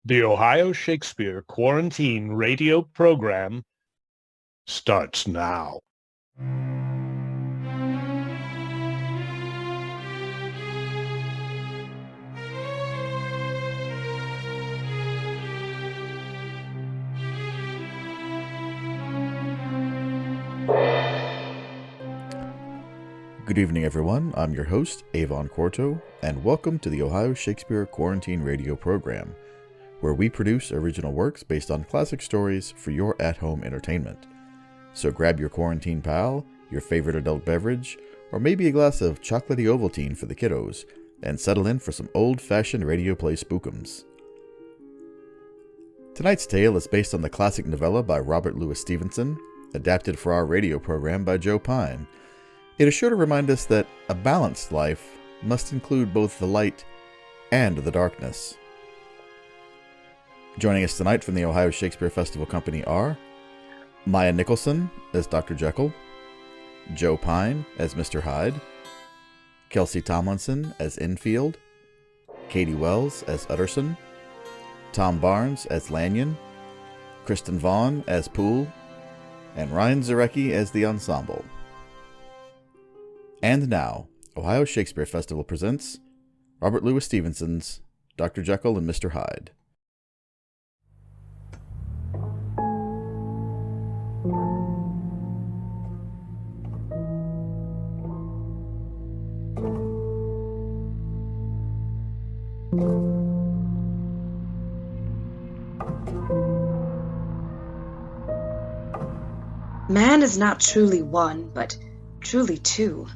The Ohio Shakespeare Quarantine Radio Program starts now. Good evening, everyone. I'm your host, Avon Quarto, and welcome to the Ohio Shakespeare Quarantine Radio Program, where we produce original works based on classic stories for your at-home entertainment. So grab your quarantine pal, your favorite adult beverage, or maybe a glass of chocolatey Ovaltine for the kiddos, and settle in for some old-fashioned radio play spookums. Tonight's tale is based on the classic novella by Robert Louis Stevenson, adapted for our radio program by Joe Pine. It is sure to remind us that a balanced life must include both the light and the darkness. Joining us tonight from the Ohio Shakespeare Festival Company are Maya Nicholson as Dr. Jekyll, Joe Pine as Mr. Hyde, Kelsey Tomlinson as Enfield, Katie Wells as Utterson, Tom Barnes as Lanyon, Kristen Vaughn as Poole, and Ryan Zarecki as the ensemble. And now, Ohio Shakespeare Festival presents Robert Louis Stevenson's Dr. Jekyll and Mr. Hyde. Man is not truly one, but truly two.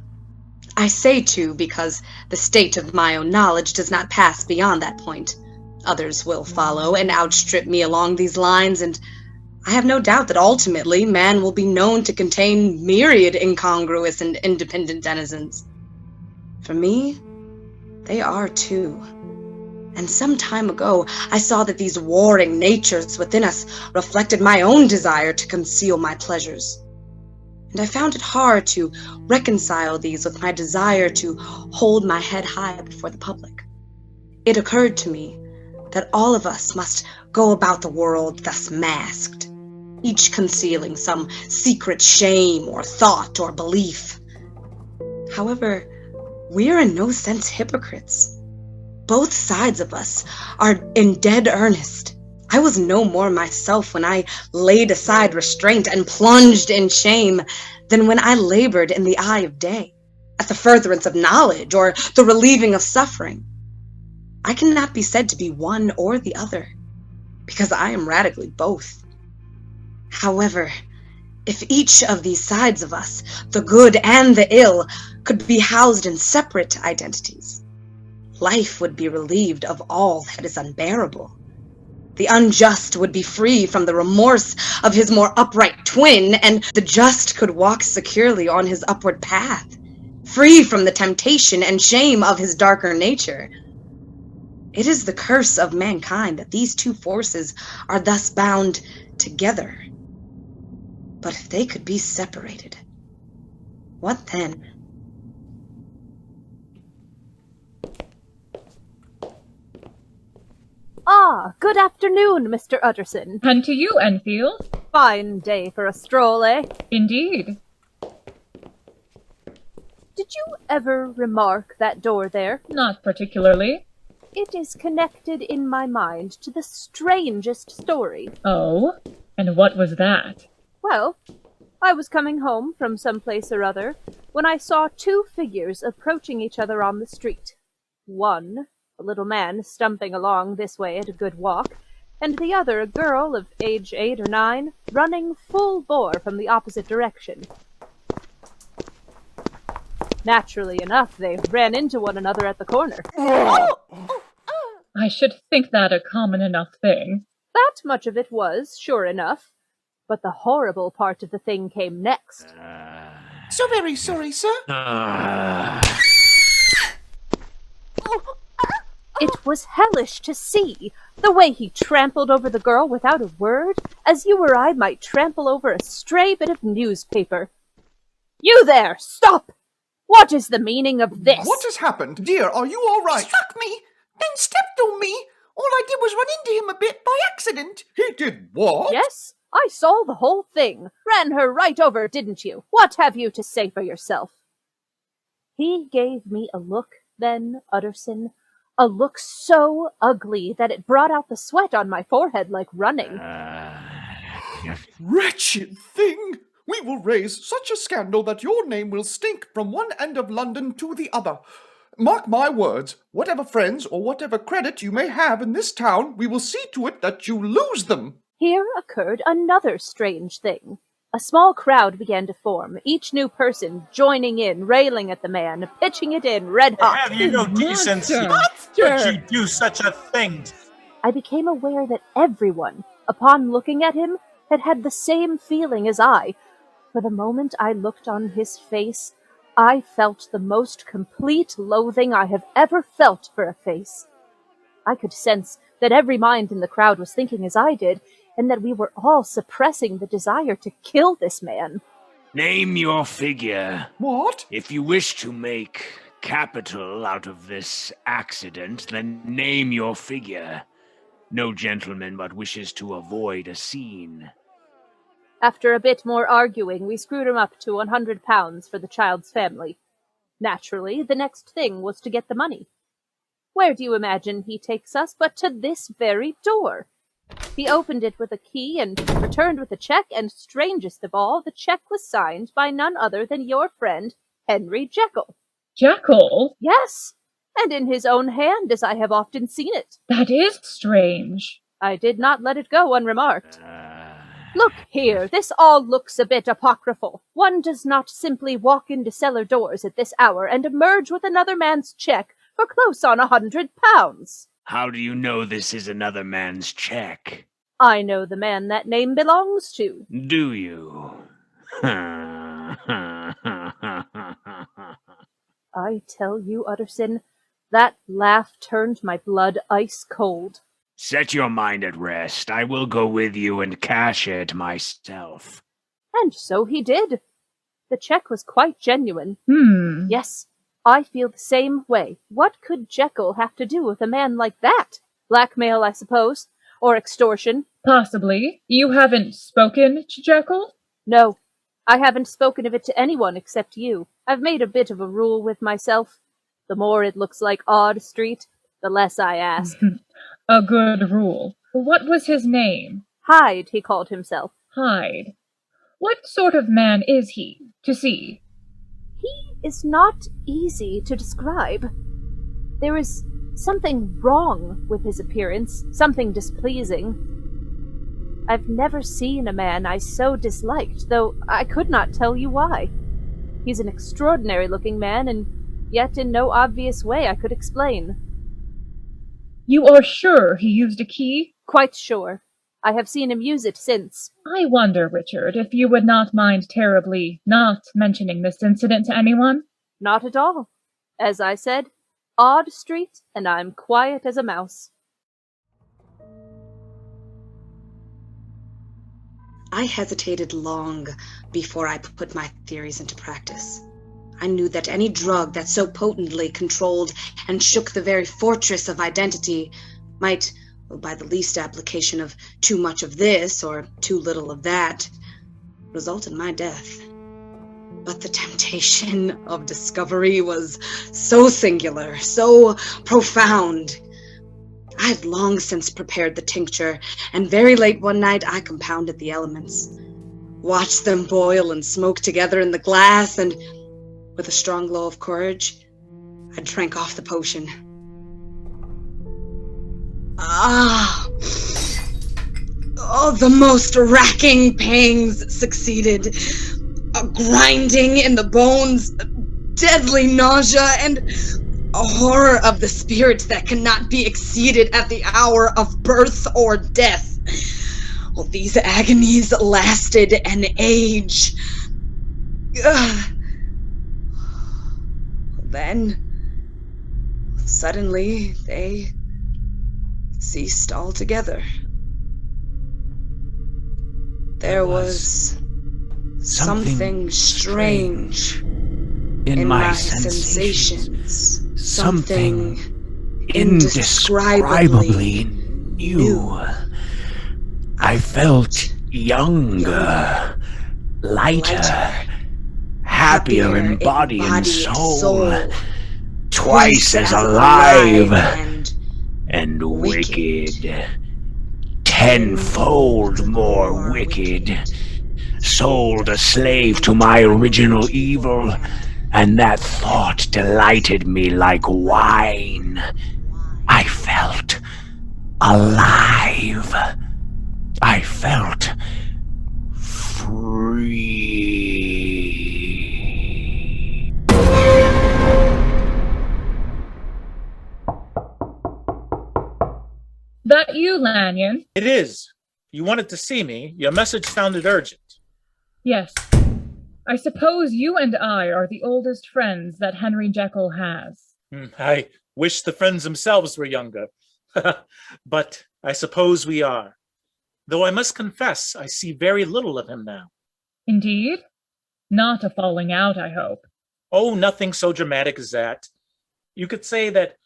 I say two because the state of my own knowledge does not pass beyond that point. Others will follow and outstrip me along these lines, and I have no doubt that ultimately man will be known to contain myriad incongruous and independent denizens. For me, they are two. And some time ago, I saw that these warring natures within us reflected my own desire to conceal my pleasures. And I found it hard to reconcile these with my desire to hold my head high before the public. It occurred to me that all of us must go about the world thus masked, each concealing some secret shame or thought or belief. However, we are in no sense hypocrites. Both sides of us are in dead earnest. I was no more myself when I laid aside restraint and plunged in shame than when I labored in the eye of day, at the furtherance of knowledge or the relieving of suffering. I cannot be said to be one or the other, because I am radically both. However, if each of these sides of us, the good and the ill, could be housed in separate identities, life would be relieved of all that is unbearable. The unjust would be free from the remorse of his more upright twin, and the just could walk securely on his upward path, free from the temptation and shame of his darker nature. It is the curse of mankind that these two forces are thus bound together. But if they could be separated, what then? Ah, good afternoon, Mr. Utterson. And to you, Enfield. Fine day for a stroll, eh? Indeed. Did you ever remark that door there? Not particularly. It is connected in my mind to the strangest story. Oh? And what was that? Well, I was coming home from some place or other when I saw two figures approaching each other on the street. One, a little man stumping along this way at a good walk, and the other a girl of age 8 or 9, running full bore from the opposite direction. Naturally enough, they ran into one another at the corner. I should think that a common enough thing. That much of it was, sure enough, but the horrible part of the thing came next. So very sorry, sir. It was hellish to see, the way he trampled over the girl without a word, as you or I might trample over a stray bit of newspaper. You there! Stop! What is the meaning of this? What has happened? Dear, are you all right? He struck me, then stepped on me. All I did was run into him a bit by accident. He did what? Yes, I saw the whole thing. Ran her right over, didn't you? What have you to say for yourself? He gave me a look then, Utterson, a look so ugly that it brought out the sweat on my forehead like running. Wretched thing! We will raise such a scandal that your name will stink from one end of London to the other. Mark my words, whatever friends or whatever credit you may have in this town, we will see to it that you lose them. Here occurred another strange thing. A small crowd began to form, each new person joining in, railing at the man, pitching it in red hot. Have you no decency? Could you do such a thing? I became aware that everyone, upon looking at him, had had the same feeling as I. For the moment I looked on his face, I felt the most complete loathing I have ever felt for a face. I could sense that every mind in the crowd was thinking as I did, and that we were all suppressing the desire to kill this man. Name your figure. What? If you wish to make capital out of this accident, then name your figure. No gentleman but wishes to avoid a scene. After a bit more arguing, we screwed him up to £100 for the child's family. Naturally, the next thing was to get the money. Where do you imagine he takes us but to this very door? He opened it with a key and returned with a check, and strangest of all, the check was signed by none other than your friend, Henry Jekyll. Jekyll? Yes, and in his own hand, as I have often seen it. That is strange. I did not let it go unremarked. Look here, this all looks a bit apocryphal. One does not simply walk into cellar doors at this hour and emerge with another man's check for close on £100. How do you know this is another man's check? I know the man that name belongs to. Do you? I tell you, Utterson, that laugh turned my blood ice cold. Set your mind at rest. I will go with you and cash it myself. And so he did. The check was quite genuine. Yes, I feel the same way. What could Jekyll have to do with a man like that? Blackmail, I suppose? Or extortion? Possibly. You haven't spoken to Jekyll? No, I haven't spoken of it to anyone except you. I've made a bit of a rule with myself. The more it looks like Odd Street, the less I ask. A good rule. What was his name? Hyde, he called himself. Hyde. What sort of man is he, to see? He is not easy to describe. There is something wrong with his appearance, something displeasing. I've never seen a man I so disliked, though I could not tell you why. He's an extraordinary-looking man, and yet in no obvious way I could explain. You are sure he used a key? Quite sure. I have seen him use it since. I wonder, Richard, if you would not mind terribly not mentioning this incident to anyone? Not at all. As I said, Odd Street, and I'm quiet as a mouse. I hesitated long before I put my theories into practice. I knew that any drug that so potently controlled and shook the very fortress of identity might, by the least application of too much of this or too little of that, result in my death. But the temptation of discovery was so singular, so profound. I had long since prepared the tincture, and very late one night I compounded the elements, watched them boil and smoke together in the glass, and with a strong glow of courage, I drank off the potion. The most racking pangs succeeded. A grinding in the bones, deadly nausea, and a horror of the spirit that cannot be exceeded at the hour of birth or death. Well, these agonies lasted an age. Then, suddenly, they ceased altogether. There was something strange in my sensations. Something indescribably new. I felt younger, lighter, happier in body and soul, twice as alive and wicked, tenfold more wicked, sold a slave to my original evil, and that thought delighted me like wine. I felt alive. I felt free. That you, Lanyon? It is. You wanted to see me. Your message sounded urgent. Yes. I suppose you and I are the oldest friends that Henry Jekyll has. I wish the friends themselves were younger. But I suppose we are. Though I must confess, I see very little of him now. Indeed? Not a falling out, I hope. Oh, nothing so dramatic as that. You could say that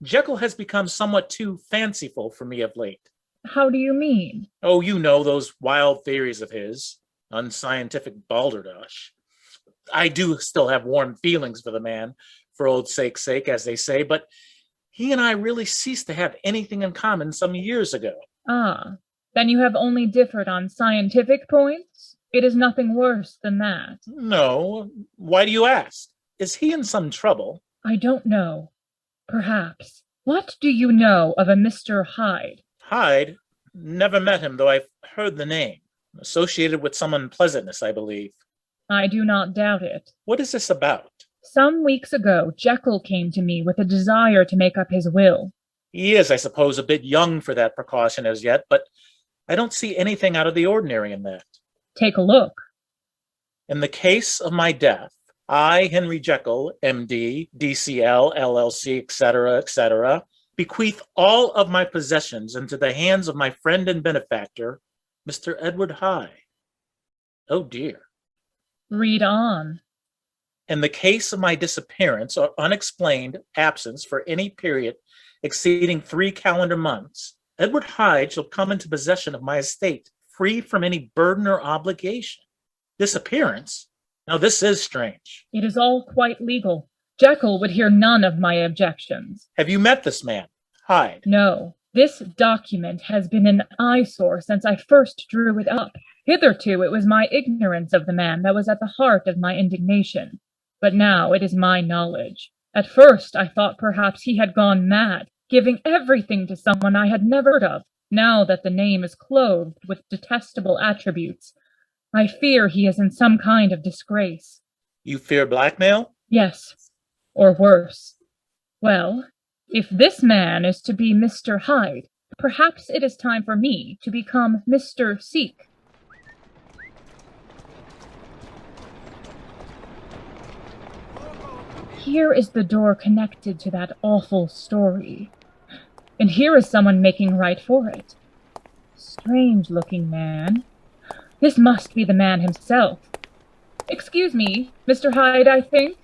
Jekyll has become somewhat too fanciful for me of late. How do you mean? Oh, you know those wild theories of his. Unscientific balderdash. I do still have warm feelings for the man, for old sake's sake, as they say, but he and I really ceased to have anything in common some years ago. Ah, then you have only differed on scientific points? It is nothing worse than that. No. Why do you ask? Is he in some trouble? I don't know. Perhaps. What do you know of a Mr. Hyde? Hyde? Never met him, though I've heard the name. Associated with some unpleasantness, I believe. I do not doubt it. What is this about? Some weeks ago, Jekyll came to me with a desire to make up his will. He is, I suppose, a bit young for that precaution as yet, but I don't see anything out of the ordinary in that. Take a look. In the case of my death, I, Henry Jekyll, M.D., D.C.L., LLC, etc., bequeath all of my possessions into the hands of my friend and benefactor, Mr. Edward Hyde. Oh dear. Read on. In the case of my disappearance or unexplained absence for any period exceeding 3 calendar months, Edward Hyde shall come into possession of my estate, free from any burden or obligation. Disappearance? Now this is strange. It is all quite legal. Jekyll would hear none of my objections. Have you met this man, Hyde? No. This document has been an eyesore since I first drew it up. Hitherto it was my ignorance of the man that was at the heart of my indignation. But now it is my knowledge. At first I thought perhaps he had gone mad, giving everything to someone I had never heard of. Now that the name is clothed with detestable attributes, I fear he is in some kind of disgrace. You fear blackmail? Yes, or worse. Well, if this man is to be Mr. Hyde, perhaps it is time for me to become Mr. Seek. Here is the door connected to that awful story. And here is someone making right for it. Strange-looking man. This must be the man himself. Excuse me, Mr. Hyde, I think?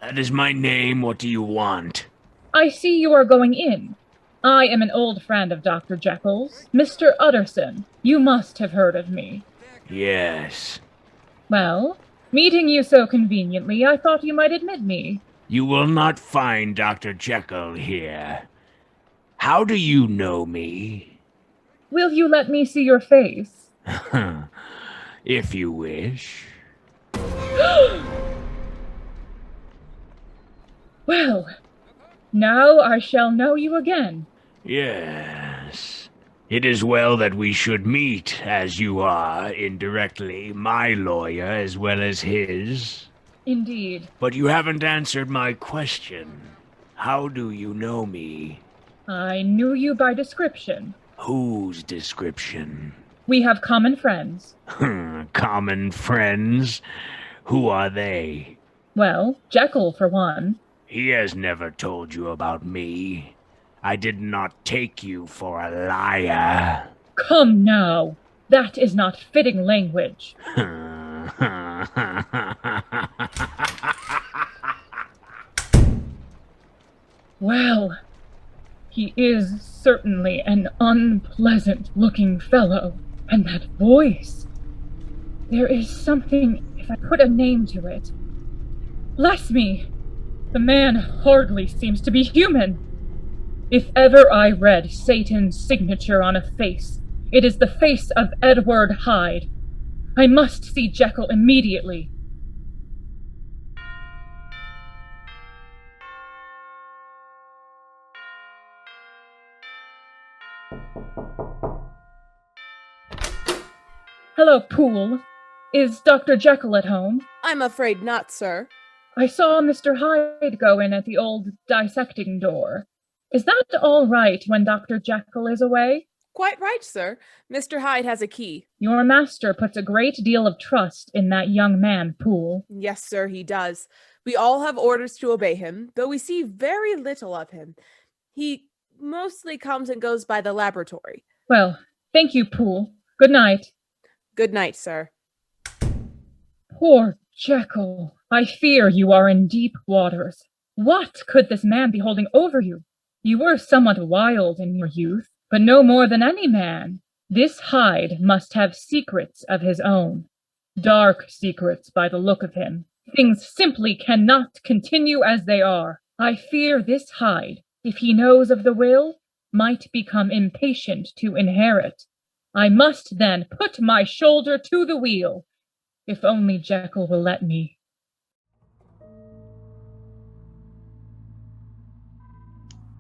That is my name. What do you want? I see you are going in. I am an old friend of Dr. Jekyll's, Mr. Utterson. You must have heard of me. Yes. Well, meeting you so conveniently, I thought you might admit me. You will not find Dr. Jekyll here. How do you know me? Will you let me see your face? If you wish. Well, now I shall know you again. Yes. It is well that we should meet, as you are, indirectly, my lawyer as well as his. Indeed. But you haven't answered my question. How do you know me? I knew you by description. Whose description? We have common friends. Common friends? Who are they? Well, Jekyll, for one. He has never told you about me. I did not take you for a liar. Come now. That is not fitting language. Well, He is certainly an unpleasant-looking fellow. And that voice! There is something, if I put a name to it. Bless me! The man hardly seems to be human. If ever I read Satan's signature on a face, it is the face of Edward Hyde. I must see Jekyll immediately. Hello, Poole. Is Dr. Jekyll at home? I'm afraid not, sir. I saw Mr. Hyde go in at the old dissecting door. Is that all right when Dr. Jekyll is away? Quite right, sir. Mr. Hyde has a key. Your master puts a great deal of trust in that young man, Poole. Yes, sir, he does. We all have orders to obey him, though we see very little of him. He mostly comes and goes by the laboratory. Well, thank you, Poole. Good night. Good night, sir. Poor Jekyll. I fear you are in deep waters. What could this man be holding over you? You were somewhat wild in your youth, but no more than any man. This Hyde must have secrets of his own. Dark secrets by the look of him. Things simply cannot continue as they are. I fear this Hyde, if he knows of the will, might become impatient to inherit. I must then put my shoulder to the wheel, if only Jekyll will let me.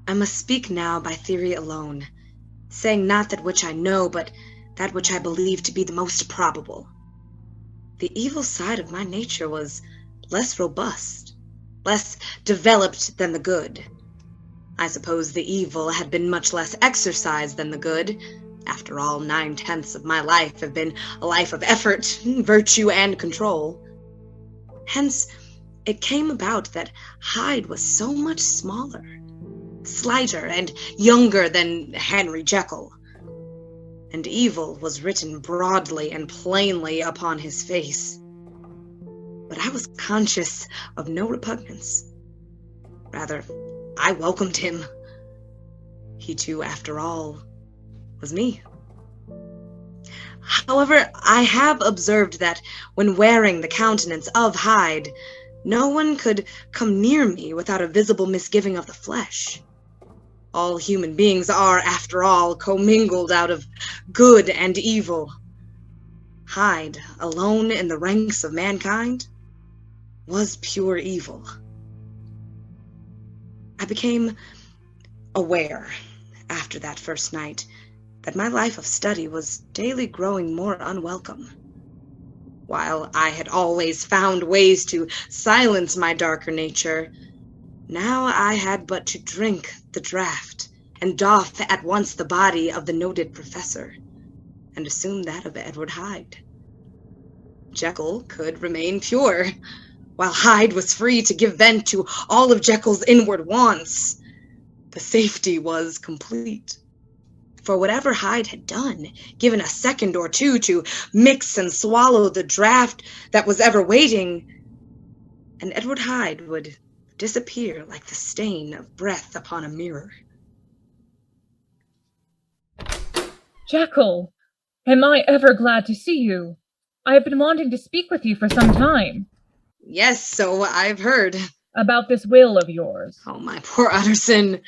I must speak now by theory alone, saying not that which I know, but that which I believe to be the most probable. The evil side of my nature was less robust, less developed than the good. I suppose the evil had been much less exercised than the good. After all, 9/10 of my life have been a life of effort, virtue, and control. Hence, it came about that Hyde was so much smaller, slighter, and younger than Henry Jekyll. And evil was written broadly and plainly upon his face. But I was conscious of no repugnance. Rather, I welcomed him. He too, after all, was me. However, I have observed that when wearing the countenance of Hyde, no one could come near me without a visible misgiving of the flesh. All human beings are, after all, commingled out of good and evil. Hyde, alone in the ranks of mankind, was pure evil. I became aware, after that first night, that my life of study was daily growing more unwelcome. While I had always found ways to silence my darker nature, now I had but to drink the draught and doff at once the body of the noted professor, and assume that of Edward Hyde. Jekyll could remain pure, while Hyde was free to give vent to all of Jekyll's inward wants. The safety was complete. For whatever Hyde had done, given a second or two to mix and swallow the draught that was ever waiting, and Edward Hyde would disappear like the stain of breath upon a mirror. Jekyll, am I ever glad to see you? I have been wanting to speak with you for some time. Yes, so I've heard. About this will of yours. Oh, my poor Utterson.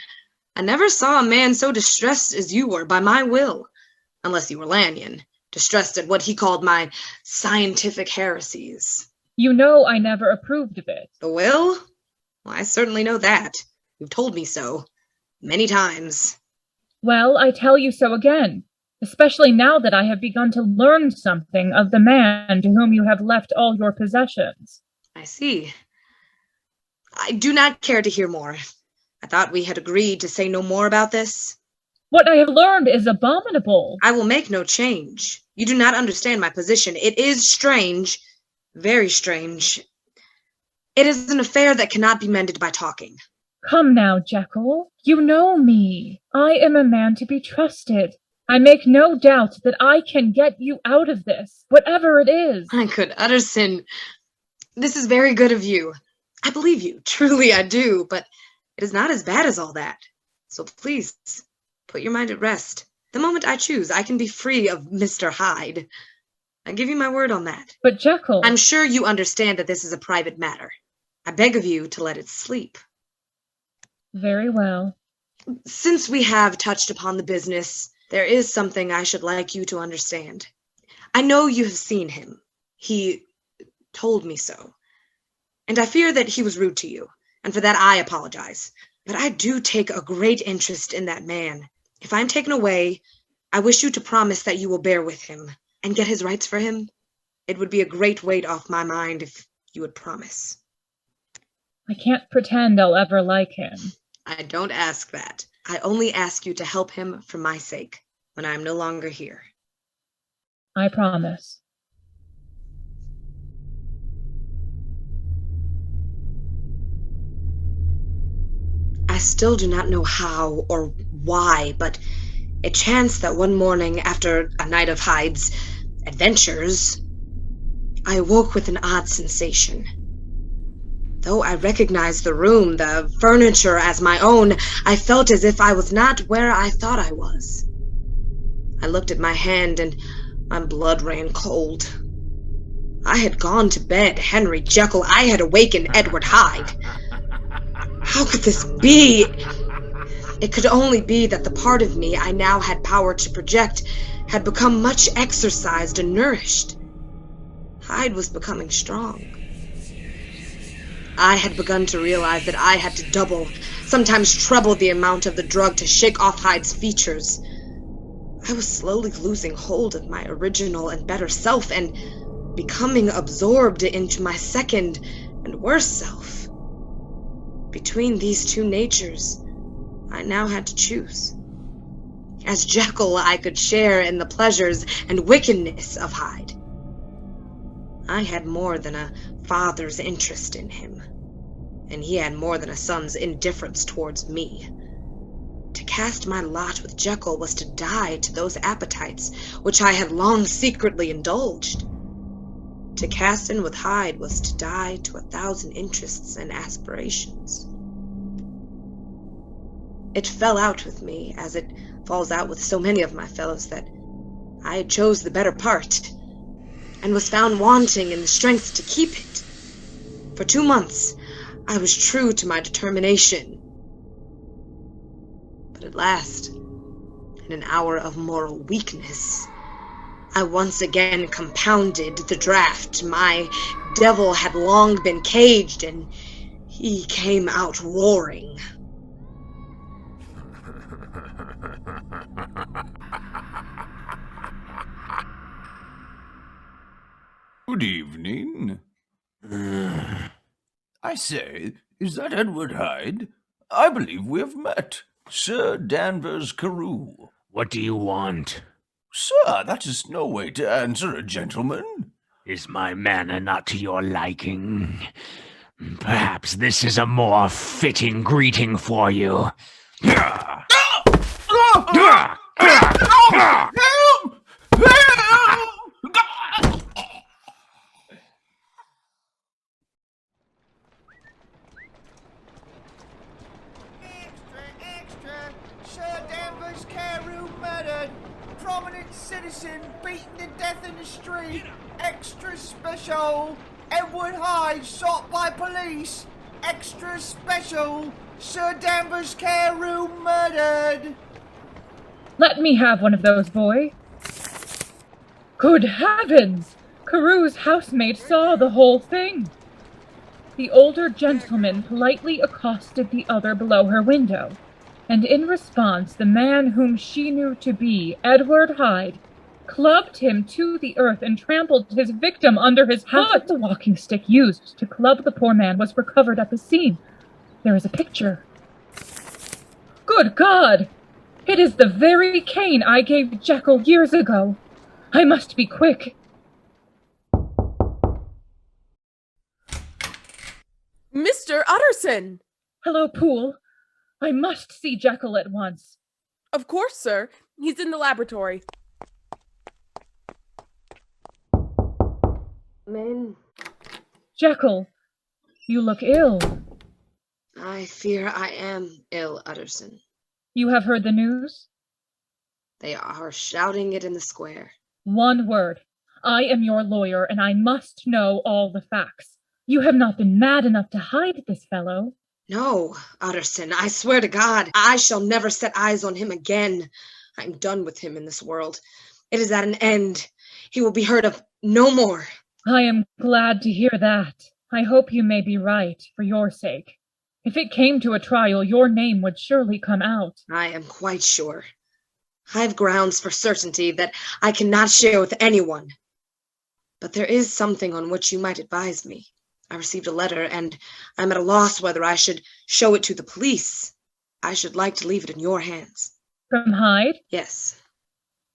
I never saw a man so distressed as you were by my will, unless you were Lanyon, distressed at what he called my scientific heresies. You know I never approved of it. The will? Well, I certainly know that. You've told me so, many times. Well, I tell you so again, especially now that I have begun to learn something of the man to whom you have left all your possessions. I see. I do not care to hear more. I thought we had agreed to say no more about this. What I have learned is abominable. I will make no change. You do not understand my position. It is strange, very strange. It is an affair that cannot be mended by talking. Come now, Jekyll. You know me. I am a man to be trusted. I make no doubt that I can get you out of this, whatever it is. My good Utterson, this is very good of you. I believe you. Truly I do, but it is not as bad as all that. So please, put your mind at rest. The moment I choose, I can be free of Mr. Hyde. I give you my word on that. But Jekyll... I'm sure you understand that this is a private matter. I beg of you to let it sleep. Very well. Since we have touched upon the business, there is something I should like you to understand. I know you have seen him. He told me so. And I fear that he was rude to you, and for that I apologize. But I do take a great interest in that man. If I'm taken away, I wish you to promise that you will bear with him and get his rights for him. It would be a great weight off my mind if you would promise. I can't pretend I'll ever like him. I don't ask that. I only ask you to help him for my sake when I am no longer here. I promise. I still do not know how or why, but it chanced that one morning after a night of Hyde's adventures, I awoke with an odd sensation. Though I recognized the room, the furniture as my own, I felt as if I was not where I thought I was. I looked at my hand and my blood ran cold. I had gone to bed Henry Jekyll. I had awakened Edward Hyde. How could this be? It could only be that the part of me I now had power to project had become much exercised and nourished. Hyde was becoming strong. I had begun to realize that I had to double, sometimes treble the amount of the drug to shake off Hyde's features. I was slowly losing hold of my original and better self and becoming absorbed into my second and worse self. Between these two natures, I now had to choose. As Jekyll, I could share in the pleasures and wickedness of Hyde. I had more than a father's interest in him, and he had more than a son's indifference towards me. To cast my lot with Jekyll was to die to those appetites which I had long secretly indulged. To cast in with Hyde was to die to 1,000 interests and aspirations. It fell out with me, as it falls out with so many of my fellows, that I had chose the better part, and was found wanting in the strength to keep it. For 2 months, I was true to my determination. But at last, in an hour of moral weakness, I once again compounded the draught. My devil had long been caged, and he came out roaring. Good evening. I say, is that Edward Hyde? I believe we have met. Sir Danvers Carew. What do you want? Sir, that is no way to answer a gentleman. Is my manner not to your liking? Perhaps this is a more fitting greeting for you. Sir Danvers Carew murdered. Prominent citizen beaten to death in the street. Extra special. Edward Hyde shot by police. Extra special. Sir Danvers Carew murdered. Let me have one of those, boy. Good heavens! Carew's housemaid saw the whole thing. The older gentleman politely accosted the other below her window, and in response the man whom she knew to be Edward Hyde clubbed him to the earth and trampled his victim under his foot. The walking stick used to club the poor man was recovered at the scene. There is a picture. Good God! It is the very cane I gave Jekyll years ago. I must be quick. Mr. Utterson! Hello, Poole. I must see Jekyll at once. Of course, sir. He's in the laboratory. Men, Jekyll, you look ill. I fear I am ill, Utterson. You have heard the news? They are shouting it in the square. One word. I am your lawyer, and I must know all the facts. You have not been mad enough to hide this fellow. No, Utterson, I swear to God, I shall never set eyes on him again. I'm done with him in this world. It is at an end. He will be heard of no more. I am glad to hear that. I hope you may be right, for your sake. If it came to a trial, your name would surely come out. I am quite sure. I have grounds for certainty that I cannot share with anyone. But there is something on which you might advise me. I received a letter, and I'm at a loss whether I should show it to the police. I should like to leave it in your hands. From Hyde? Yes.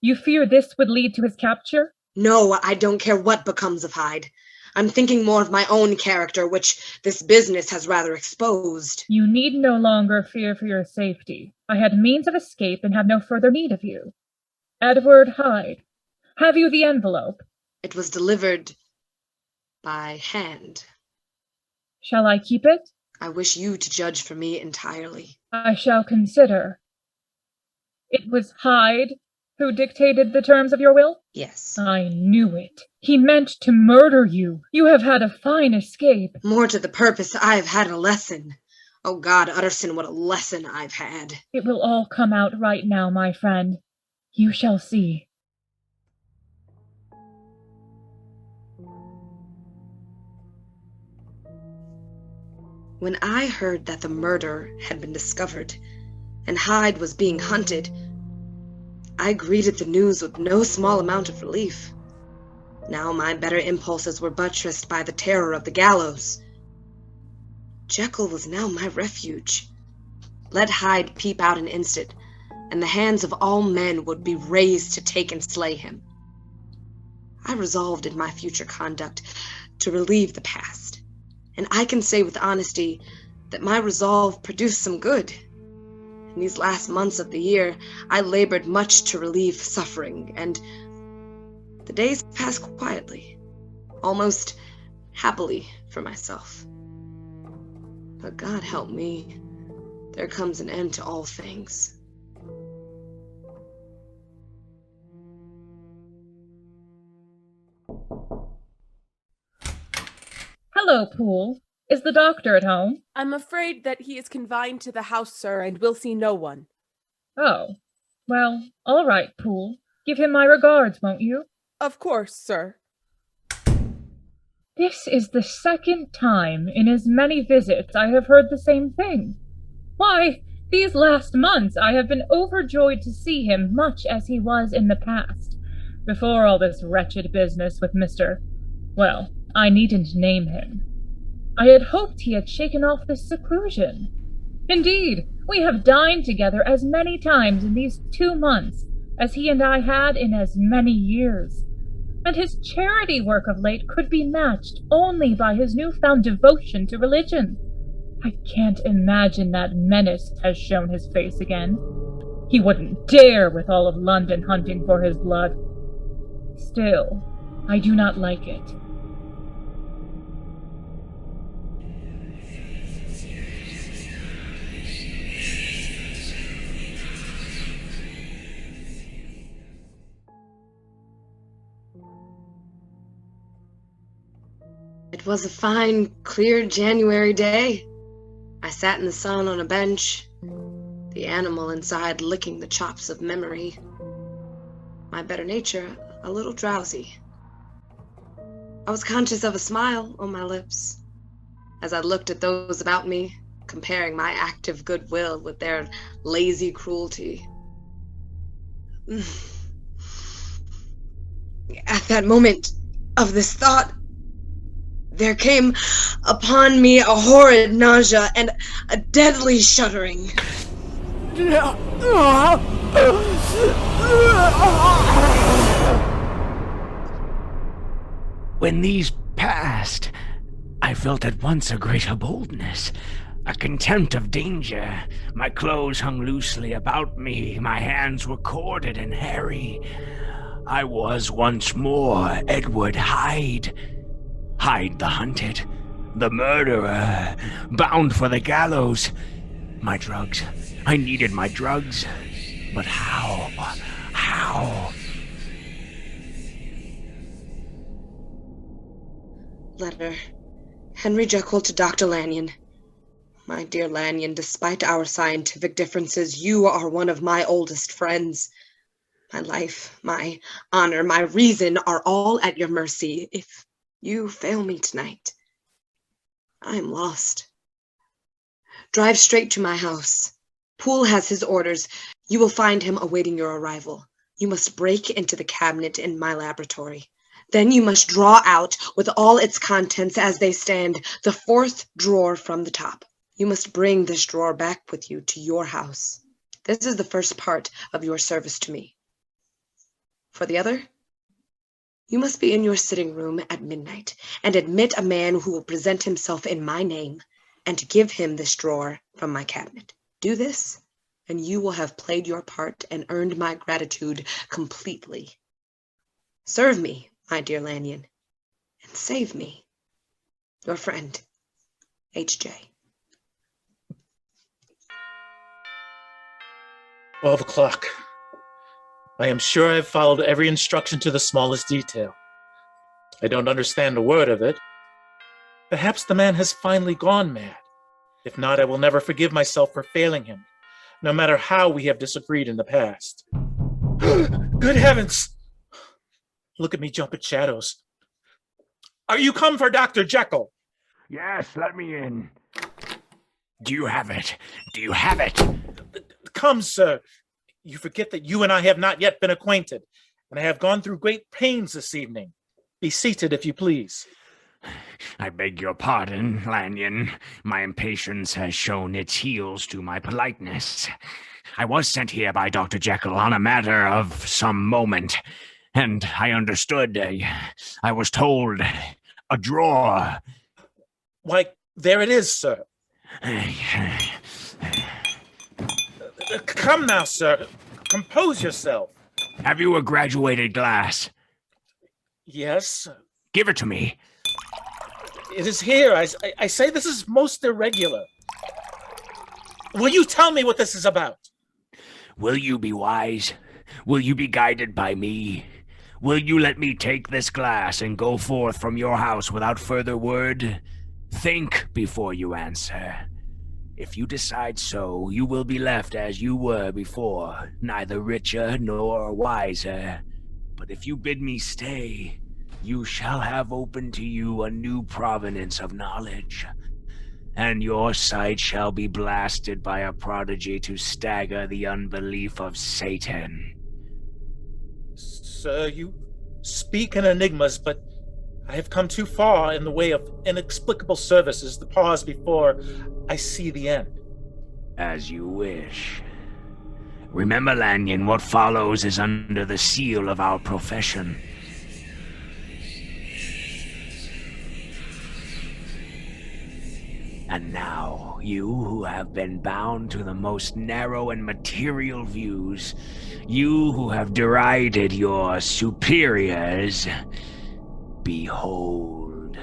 You fear this would lead to his capture? No, I don't care what becomes of Hyde. I'm thinking more of my own character, which this business has rather exposed. You need no longer fear for your safety. I had means of escape and have no further need of you. Edward Hyde, have you the envelope? It was delivered by hand. Shall I keep it? I wish you to judge for me entirely. I shall consider. It was Hyde who dictated the terms of your will? Yes. I knew it. He meant to murder you. You have had a fine escape. More to the purpose, I have had a lesson. Oh God, Utterson, what a lesson I've had. It will all come out right now, my friend. You shall see. When I heard that the murder had been discovered and Hyde was being hunted, I greeted the news with no small amount of relief. Now my better impulses were buttressed by the terror of the gallows. Jekyll was now my refuge. Let Hyde peep out an instant, and the hands of all men would be raised to take and slay him. I resolved in my future conduct to relieve the past, and I can say with honesty that my resolve produced some good. In these last months of the year, I labored much to relieve suffering, and the days passed quietly, almost happily for myself. But God help me, there comes an end to all things. Hello, Poole. Is the doctor at home? I'm afraid that he is confined to the house, sir, and will see no one. Oh. Well, all right, Poole. Give him my regards, won't you? Of course, sir. This is the second time in as many visits I have heard the same thing. Why, these last months I have been overjoyed to see him much as he was in the past, before all this wretched business with Mr. Well, I needn't name him. I had hoped he had shaken off this seclusion. Indeed, we have dined together as many times in these 2 months as he and I had in as many years, and his charity work of late could be matched only by his newfound devotion to religion. I can't imagine that menace has shown his face again. He wouldn't dare with all of London hunting for his blood. Still, I do not like it. It was a fine, clear January day. I sat in the sun on a bench, the animal inside licking the chops of memory, my better nature a little drowsy. I was conscious of a smile on my lips as I looked at those about me, comparing my active goodwill with their lazy cruelty. At that moment of this thought, there came upon me a horrid nausea and a deadly shuddering. When these passed, I felt at once a greater boldness, a contempt of danger. My clothes hung loosely about me, my hands were corded and hairy. I was once more Edward Hyde. Hyde the hunted, the murderer, bound for the gallows. My drugs, I needed my drugs. But how? How? Letter. Henry Jekyll to Dr. Lanyon. My dear Lanyon, despite our scientific differences, you are one of my oldest friends. My life, my honor, my reason are all at your mercy. If you fail me tonight, I am lost. Drive straight to my house. Poole has his orders. You will find him awaiting your arrival. You must break into the cabinet in my laboratory. Then you must draw out, with all its contents as they stand, the 4th drawer from the top. You must bring this drawer back with you to your house. This is the first part of your service to me. For the other, you must be in your sitting room at midnight and admit a man who will present himself in my name and give him this drawer from my cabinet. Do this, and you will have played your part and earned my gratitude completely. Serve me, my dear Lanyon, and save me. Your friend, H.J. 12 o'clock. I am sure I've followed every instruction to the smallest detail. I don't understand a word of it. Perhaps the man has finally gone mad. If not, I will never forgive myself for failing him, no matter how we have disagreed in the past. Good heavens! Look at me jump at shadows. Are you come for Dr. Jekyll? Yes, let me in. Do you have it? Do you have it? Come, sir. You forget that you and I have not yet been acquainted, and I have gone through great pains this evening. Be seated, if you please. I beg your pardon, Lanyon. My impatience has shown its heels to my politeness. I was sent here by Dr. Jekyll on a matter of some moment, and I understood. I was told a drawer. Why, there it is, sir. Come now, sir. Compose yourself. Have you a graduated glass? Yes. Give it to me. It is here. I say this is most irregular. Will you tell me what this is about? Will you be wise? Will you be guided by me? Will you let me take this glass and go forth from your house without further word? Think before you answer. If you decide so, you will be left as you were before, neither richer nor wiser. But if you bid me stay, you shall have open to you a new provenance of knowledge, and your sight shall be blasted by a prodigy to stagger the unbelief of Satan. Sir, you speak in enigmas, but I have come too far in the way of inexplicable services to pause before I see the end. As you wish. Remember, Lanyon, what follows is under the seal of our profession. And now, you who have been bound to the most narrow and material views, you who have derided your superiors, behold.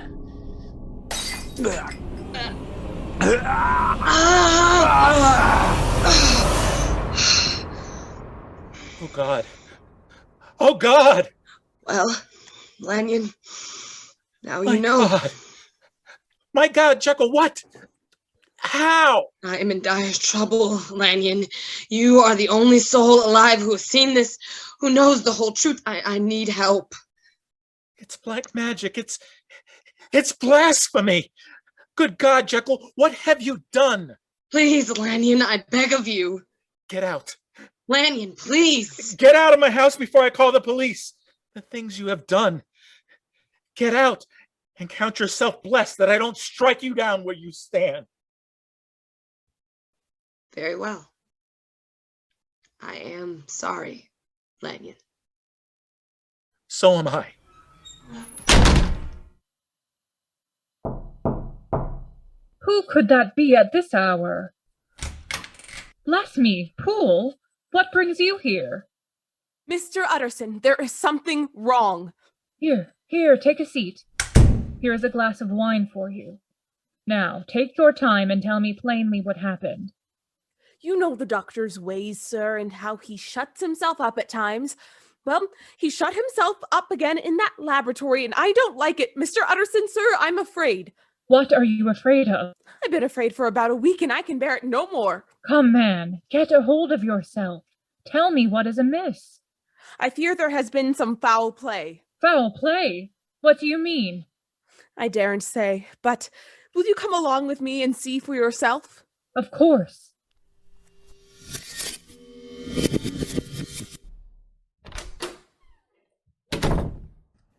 Oh, God. Oh, God! Well, Lanyon, now My you know. God. My God, Jekyll, what? How? I am in dire trouble, Lanyon. You are the only soul alive who has seen this, who knows the whole truth. I need help. It's black magic. It's blasphemy. Good God, Jekyll, what have you done? Please, Lanyon, I beg of you. Get out. Lanyon, please. Get out of my house before I call the police. The things you have done. Get out and count yourself blessed that I don't strike you down where you stand. Very well. I am sorry, Lanyon. So am I. Who could that be at this hour? Bless me, Poole, what brings you here? Mr. Utterson, there is something wrong. Here, take a seat. Here is a glass of wine for you. Now, take your time and tell me plainly what happened. You know the doctor's ways, sir, and how he shuts himself up at times. Well, he shut himself up again in that laboratory, and I don't like it. Mr. Utterson, sir, I'm afraid. What are you afraid of? I've been afraid for about a week, and I can bear it no more. Come, man, get a hold of yourself. Tell me what is amiss. I fear there has been some foul play. Foul play? What do you mean? I daren't say, but will you come along with me and see for yourself? Of course.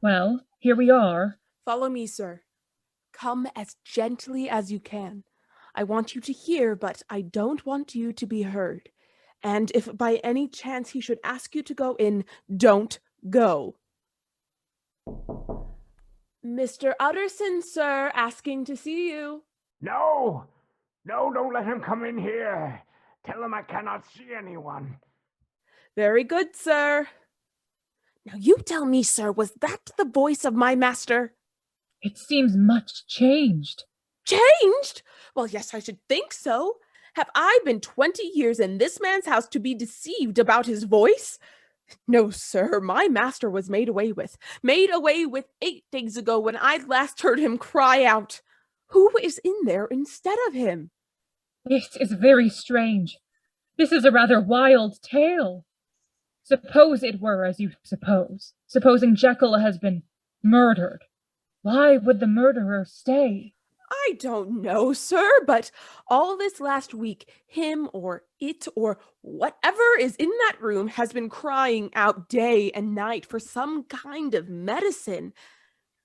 Well, here we are. Follow me, sir. Come as gently as you can. I want you to hear, but I don't want you to be heard. And if by any chance he should ask you to go in, don't go. Mr. Utterson, sir, asking to see you. No! No, don't let him come in here. Tell him I cannot see anyone. Very good, sir. Now you tell me, sir, was that the voice of my master? It seems much changed. Changed? Well, yes, I should think so. Have I been 20 years in this man's house to be deceived about his voice? No, sir, my master was made away with 8 days ago when I last heard him cry out. Who is in there instead of him? This is very strange. This is a rather wild tale. Suppose it were as you suppose. Supposing Jekyll has been murdered. Why would the murderer stay? I don't know, sir, but all this last week, him or it or whatever is in that room has been crying out day and night for some kind of medicine.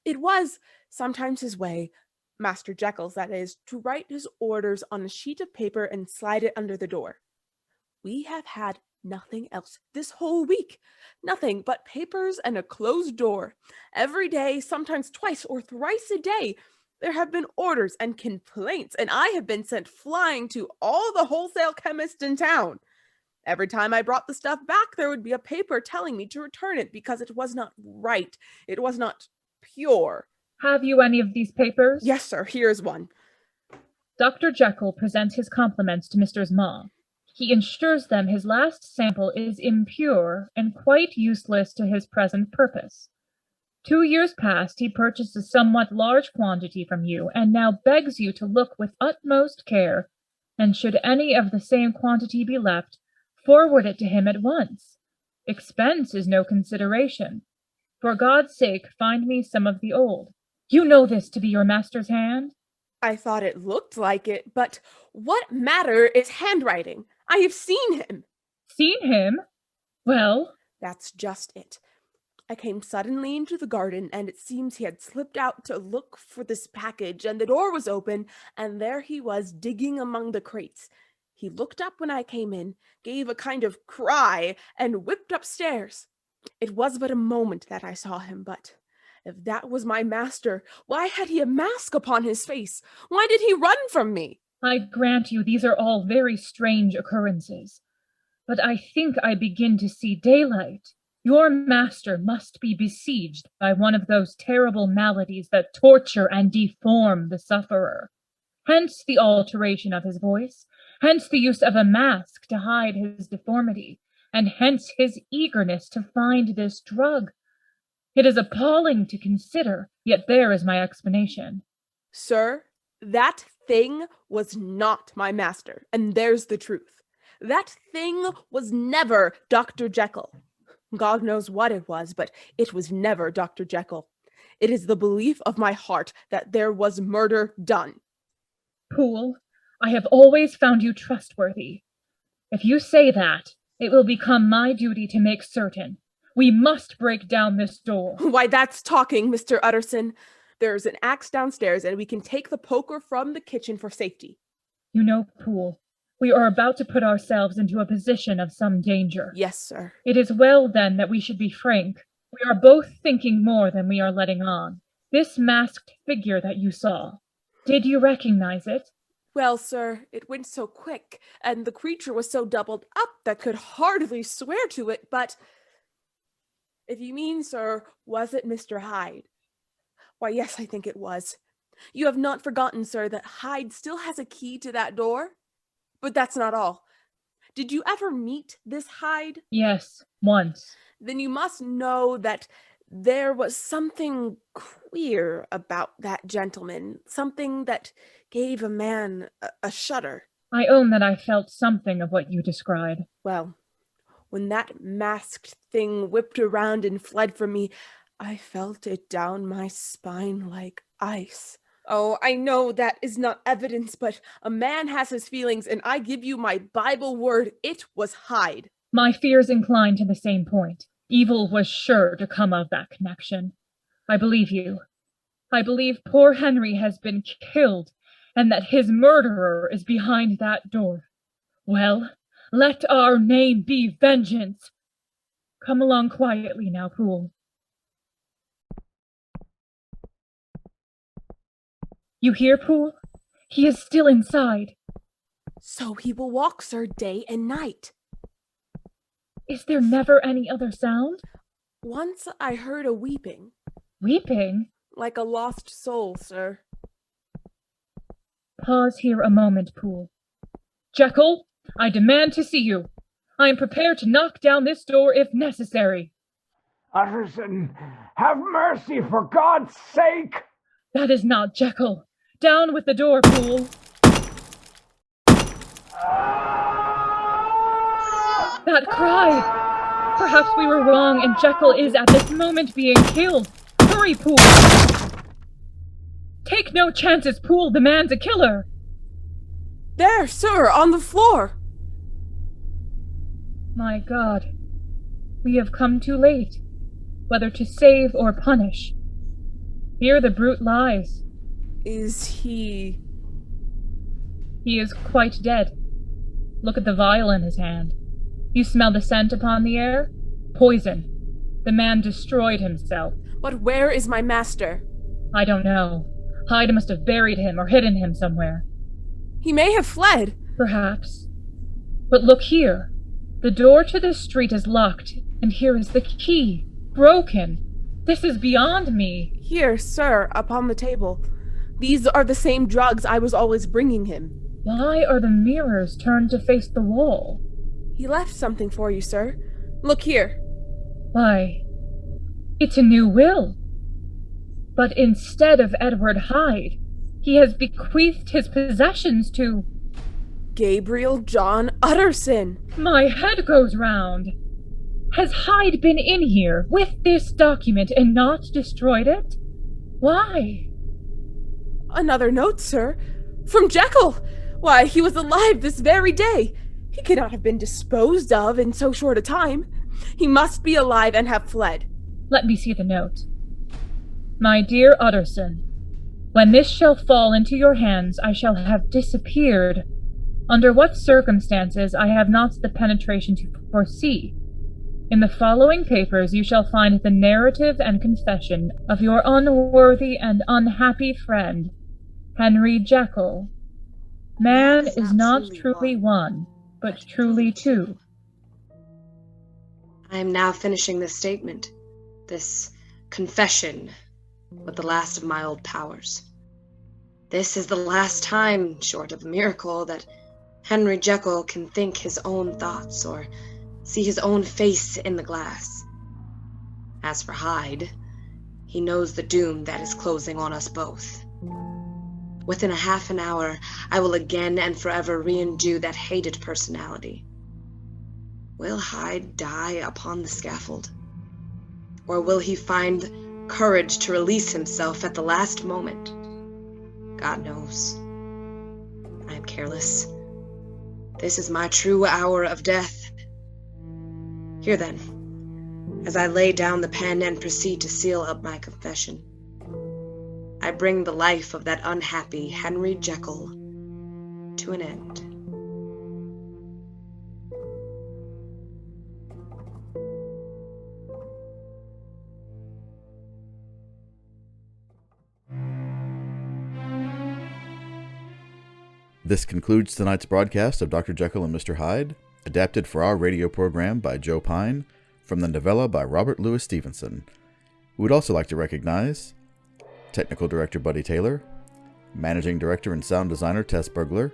It was sometimes his way, Master Jekyll's that is, to write his orders on a sheet of paper and slide it under the door. We have had nothing else this whole week. Nothing but papers and a closed door. Every day, sometimes twice or thrice a day, there have been orders and complaints, and I have been sent flying to all the wholesale chemists in town. Every time I brought the stuff back, there would be a paper telling me to return it because it was not right. It was not pure. Have you any of these papers? Yes, sir. Here's one. Dr. Jekyll presents his compliments to Mr. Ma. He ensures them his last sample is impure and quite useless to his present purpose. 2 years past, he purchased a somewhat large quantity from you, and now begs you to look with utmost care, and should any of the same quantity be left, forward it to him at once. Expense is no consideration. For God's sake, find me some of the old. You know this to be your master's hand? I thought it looked like it, but what matter is handwriting? I have seen him. Seen him? Well? That's just it. I came suddenly into the garden, and it seems he had slipped out to look for this package, and the door was open, and there he was digging among the crates. He looked up when I came in, gave a kind of cry, and whipped upstairs. It was but a moment that I saw him, but if that was my master, why had he a mask upon his face? Why did he run from me? I grant you these are all very strange occurrences, but I think I begin to see daylight. Your master must be besieged by one of those terrible maladies that torture and deform the sufferer. Hence the alteration of his voice, hence the use of a mask to hide his deformity, and hence his eagerness to find this drug. It is appalling to consider, yet there is my explanation. Sir, that thing was not my master, and there's the truth. That thing was never Dr. Jekyll. God knows what it was, but it was never Dr. Jekyll. It is the belief of my heart that there was murder done. Poole, I have always found you trustworthy. If you say that, it will become my duty to make certain. We must break down this door. Why, that's talking, Mr. Utterson. There's an axe downstairs, and we can take the poker from the kitchen for safety. You know, Poole, we are about to put ourselves into a position of some danger. Yes, sir. It is well, then, that we should be frank. We are both thinking more than we are letting on. This masked figure that you saw, did you recognize it? Well, sir, it went so quick, and the creature was so doubled up that could hardly swear to it, but if you mean, sir, was it Mr. Hyde? Why, yes, I think it was. You have not forgotten, sir, that Hyde still has a key to that door? But that's not all. Did you ever meet this Hyde? Yes, once. Then you must know that there was something queer about that gentleman, something that gave a man a shudder. I own that I felt something of what you describe. Well, when that masked thing whipped around and fled from me, I felt it down my spine like ice. Oh, I know that is not evidence, but a man has his feelings, and I give you my Bible word, it was Hyde. My fears incline to the same point. Evil was sure to come of that connection. I believe you. I believe poor Henry has been killed, and that his murderer is behind that door. Well, let our name be vengeance. Come along quietly now, Poole. You hear, Poole? He is still inside. So he will walk, sir, day and night. Is there never any other sound? Once I heard a weeping. Weeping? Like a lost soul, sir. Pause here a moment, Poole. Jekyll, I demand to see you. I am prepared to knock down this door if necessary. Utterson, have mercy for God's sake! That is not Jekyll. Down with the door, Poole. That cry! Perhaps we were wrong and Jekyll is at this moment being killed. Hurry, Poole! Take no chances, Poole. The man's a killer. There, sir, on the floor. My God. We have come too late, whether to save or punish. Here the brute lies. Is he... He is quite dead. Look at the vial in his hand. You smell the scent upon the air? Poison. The man destroyed himself. But where is my master? I don't know. Hyde must have buried him or hidden him somewhere. He may have fled. Perhaps. But look here. The door to this street is locked, and here is the key. Broken. This is beyond me. Here, sir, upon the table. These are the same drugs I was always bringing him. Why are the mirrors turned to face the wall? He left something for you, sir. Look here. Why, it's a new will. But instead of Edward Hyde, he has bequeathed his possessions to... Gabriel John Utterson. My head goes round. Has Hyde been in here with this document and not destroyed it? Why? Another note, sir. From Jekyll. Why, he was alive this very day. He cannot have been disposed of in so short a time. He must be alive and have fled. Let me see the note. My dear Utterson, when this shall fall into your hands, I shall have disappeared. Under what circumstances I have not the penetration to foresee. In the following papers you shall find the narrative and confession of your unworthy and unhappy friend, Henry Jekyll. Man is not truly one, but truly two. I am now finishing this statement, this confession, with the last of my old powers. This is the last time, short of a miracle, that Henry Jekyll can think his own thoughts or see his own face in the glass. As for Hyde, he knows the doom that is closing on us both. Within a half an hour, I will again and forever re-endue that hated personality. Will Hyde die upon the scaffold? Or will he find courage to release himself at the last moment? God knows. I am careless. This is my true hour of death. Here then, as I lay down the pen and proceed to seal up my confession, I bring the life of that unhappy Henry Jekyll to an end. This concludes tonight's broadcast of Dr. Jekyll and Mr. Hyde, adapted for our radio program by Joe Pine, from the novella by Robert Louis Stevenson. We would also like to recognize Technical Director Buddy Taylor, Managing Director and Sound Designer Tess Burgler,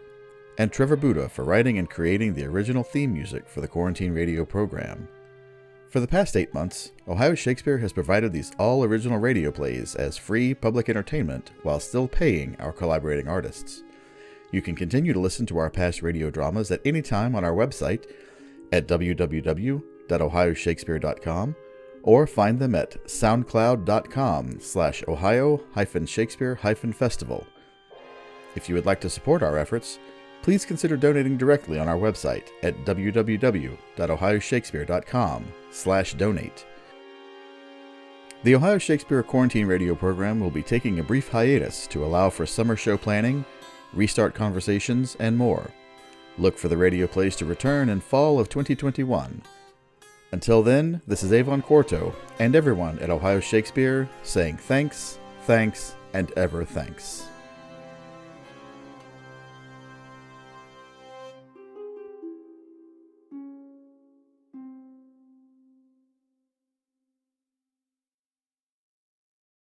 and Trevor Buddha for writing and creating the original theme music for the Quarantine Radio program. For the past 8 months, Ohio Shakespeare has provided these all-original radio plays as free public entertainment while still paying our collaborating artists. You can continue to listen to our past radio dramas at any time on our website at www.ohioshakespeare.com or find them at soundcloud.com/ohio-shakespeare-festival. If you would like to support our efforts, please consider donating directly on our website at www.ohioshakespeare.com/donate. The Ohio Shakespeare Quarantine Radio program will be taking a brief hiatus to allow for summer show planning, restart conversations, and more. Look for the radio plays to return in fall of 2021. Until then, this is Avon Quarto and everyone at Ohio Shakespeare saying thanks, thanks, and ever thanks.